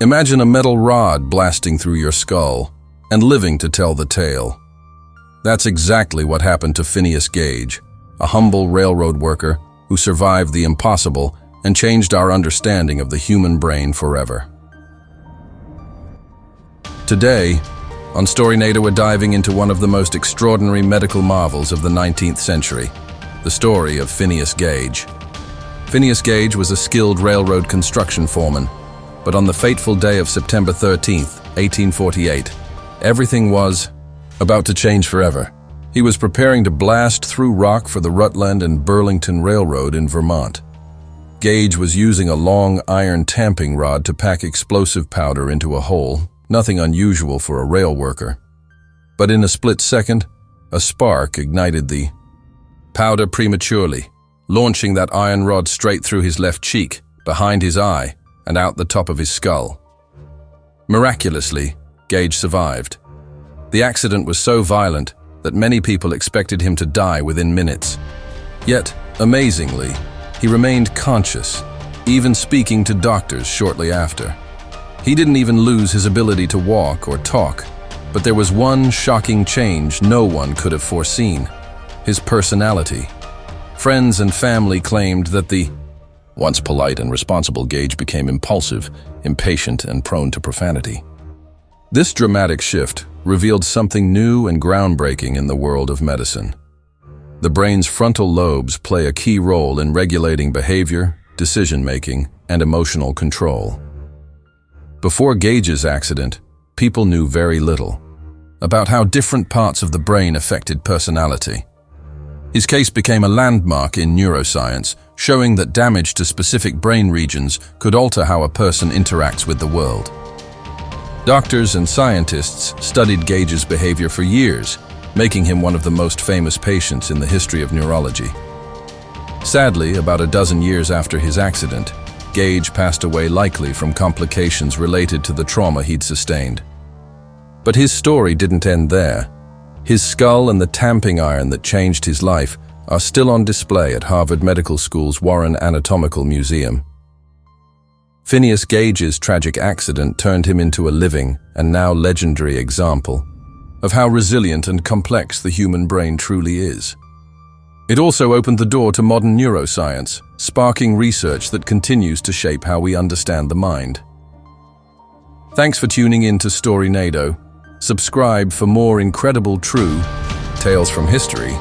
Imagine a metal rod blasting through your skull and living to tell the tale. That's exactly what happened to Phineas Gage, a humble railroad worker who survived the impossible and changed our understanding of the human brain forever. Today, on Storynado, we're diving into one of the most extraordinary medical marvels of the 19th century, the story of Phineas Gage. Phineas Gage was a skilled railroad construction foreman, but on the fateful day of September 13th, 1848, everything was about to change forever. He was preparing to blast through rock for the Rutland and Burlington Railroad in Vermont. Gage was using a long iron tamping rod to pack explosive powder into a hole, nothing unusual for a rail worker. But in a split second, a spark ignited the powder prematurely, launching that iron rod straight through his left cheek, behind his eye, and out the top of his skull. Miraculously, Gage survived. The accident was so violent that many people expected him to die within minutes. Yet, amazingly, he remained conscious, even speaking to doctors shortly after. He didn't even lose his ability to walk or talk, but there was one shocking change no one could have foreseen: his personality. Friends and family claimed that the once polite and responsible Gage became impulsive, impatient, and prone to profanity. This dramatic shift revealed something new and groundbreaking in the world of medicine. The brain's frontal lobes play a key role in regulating behavior, decision-making, and emotional control. Before Gage's accident, people knew very little about how different parts of the brain affected personality. His case became a landmark in neuroscience, showing that damage to specific brain regions could alter how a person interacts with the world. Doctors and scientists studied Gage's behavior for years, making him one of the most famous patients in the history of neurology. Sadly, about a dozen years after his accident, Gage passed away, likely from complications related to the trauma he'd sustained. But his story didn't end there. His skull and the tamping iron that changed his life are still on display at Harvard Medical School's Warren Anatomical Museum. Phineas Gage's tragic accident turned him into a living and now legendary example of how resilient and complex the human brain truly is. It also opened the door to modern neuroscience, sparking research that continues to shape how we understand the mind. Thanks for tuning in to Storynado. Subscribe for more incredible true tales from history